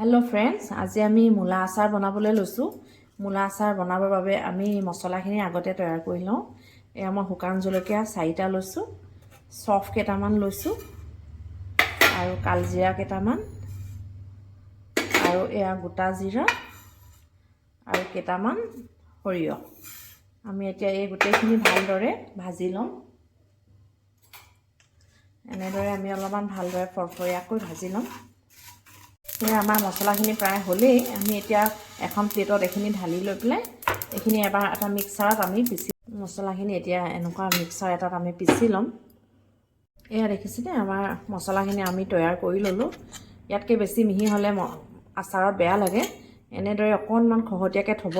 Hello' friends, আজি আমি মূলা আচাৰ বনাবলৈ লৈছোঁ। মূলা আচাৰ বনাবৰ বাবে আমি মছলাখিনি আগতে তৈয়াৰ কৰি লওঁ। এয়া মই শুকান জলকীয়া 4টা লৈছোঁ, চফ কেইটামান লৈছোঁ আৰু কালজিৰা কেইটামান আৰু এয়া গোটা জিৰা আৰু কেইটামান সৰিয়হ। আমি এতিয়া এই গোটেইখিনি ভালদৰে ভাজি লওঁ। এনেদৰে আমি অলপমান ভালদৰে ফৰফৰীয়াকৈ ভাজি ল'ম। আমাৰ মছলাখিনি প্ৰায় হ'লেই। আমি এতিয়া এখন প্লেটত এইখিনি ঢালি লৈ পেলাই এইখিনি এবাৰ এটা মিক্সাৰত আমি মছলাখিনি এতিয়া এনেকুৱা মিক্সাৰ এটাত আমি পিচি ল'ম। এয়া দেখিছেনে, আমাৰ মছলাখিনি আমি তৈয়াৰ কৰি ল'লোঁ। ইয়াতকৈ বেছি মিহি হ'লে আচাৰত বেয়া লাগে। এনেদৰে অকণমান খহতীয়াকৈ থ'ব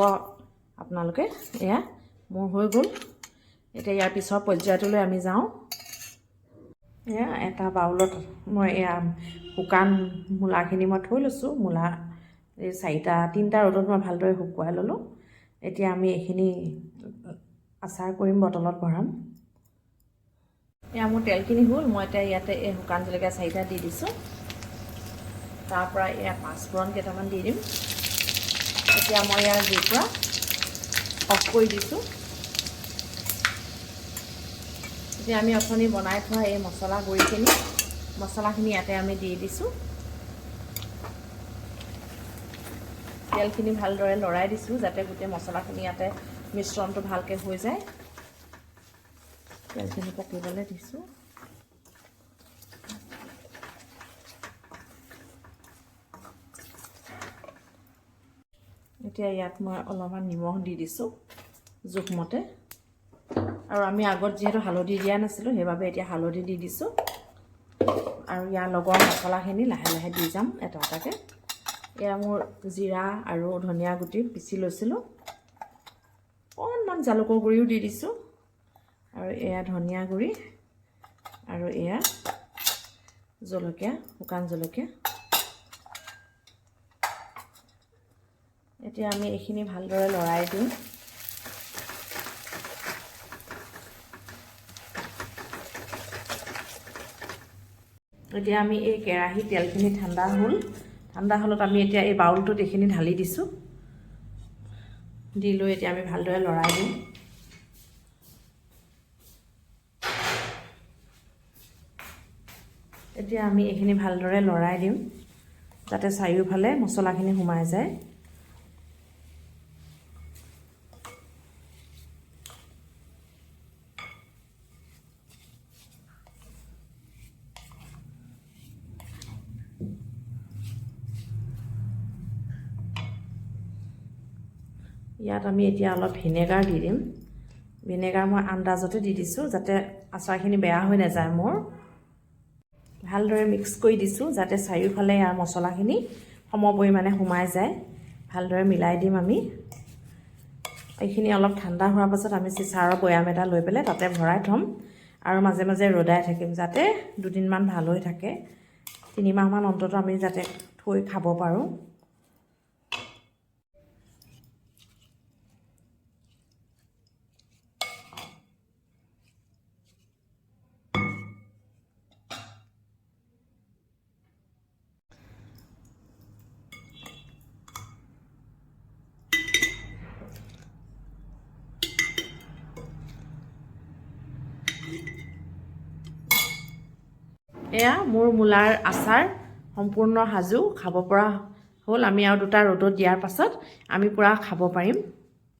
আপোনালোকে। এয়া মোৰ হৈ গ'ল। এতিয়া ইয়াৰ পিছৰ পৰ্যায়টোলৈ আমি যাওঁ। এয়া এটা বাউলত মই এয়া শুকান মূলাখিনি মই থৈ লৈছোঁ। মূলা এই 3টা ৰ'দত মই ভালদৰে শুকুৱাই ল'লোঁ। এতিয়া আমি এইখিনি আচাৰ কৰিম, বটলত ভৰাম। এয়া মোৰ তেলখিনি হ'ল। মই এতিয়া ইয়াতে এই শুকান জলকীয়া 4টা দি দিছোঁ। তাৰপৰা এয়া 5 ফোৰণ কেইটামান দি দিম। এতিয়া মই ইয়াৰ জুইৰ পৰা অফ কৰি দিছোঁ। এতিয়া আমি অথনি বনাই থোৱা এই মছলাখিনি ইয়াতে আমি দি দিছোঁ। তেলখিনি ভালদৰে লৰাই দিছোঁ যাতে গোটেই মছলাখিনি ইয়াতে মিশ্ৰণটো ভালকৈ হৈ যায়। তেলখিনি পকিবলৈ দিছোঁ। এতিয়া ইয়াত মই অলপমান নিমখ দি দিছোঁ জোখমতে। আৰু আমি আগত যিহেতু হালধি দিয়া নাছিলোঁ, সেইবাবে এতিয়া হালধি দি দিছোঁ। আৰু ইয়াৰ লগৰ মছলাখিনি লাহে লাহে দি যাম এটা এটাকৈ। এয়া মোৰ জিৰা আৰু ধনিয়া গুটি পিচি লৈছিলোঁ। অকণমান জালুকৰ গুড়িও দি দিছোঁ। আৰু এয়া ধনিয়া গুড়ি আৰু এয়া জলকীয়া, শুকান জলকীয়া। এতিয়া আমি এইখিনি ভালদৰে লৰাই দিম। এতিয়া আমি এই কেৰাহী তেলখিনি ঠাণ্ডা হ'লত আমি এতিয়া এই বাউলটোত এইখিনি ঢালি দিছোঁ। দি লৈ এতিয়া আমি ভালদৰে লৰাই দিম। এতিয়া আমি এইখিনি ভালদৰে লৰাই দিম যাতে চাৰিওফালে মছলাখিনি সোমাই যায়। ইয়াত আমি এতিয়া অলপ ভিনেগাৰ দি দিম। ভিনেগাৰ মই আন্দাজতে দি দিছোঁ যাতে আচাৰখিনি বেয়া হৈ নাযায় মোৰ। ভালদৰে মিক্স কৰি দিছোঁ যাতে চাৰিওফালে ইয়াৰ মছলাখিনি সম পৰিমাণে সোমাই যায়। ভালদৰে মিলাই দিম আমি। এইখিনি অলপ ঠাণ্ডা হোৱাৰ পাছত আমি চিচাৰৰ বৈয়াম এটা লৈ পেলাই তাতে ভৰাই থ'ম আৰু মাজে মাজে ৰ'দাই থাকিম যাতে দুদিনমান ভাল হৈ থাকে। 3 মাহমান অন্তত আমি যাতে থৈ খাব পাৰোঁ। এয়া মোৰ মূলাৰ আচাৰ সম্পূৰ্ণ সাজু, খাব পৰা হ'ল। আমি আৰু 2টা ৰ'দত দিয়াৰ পাছত আমি পূৰা খাব পাৰিম।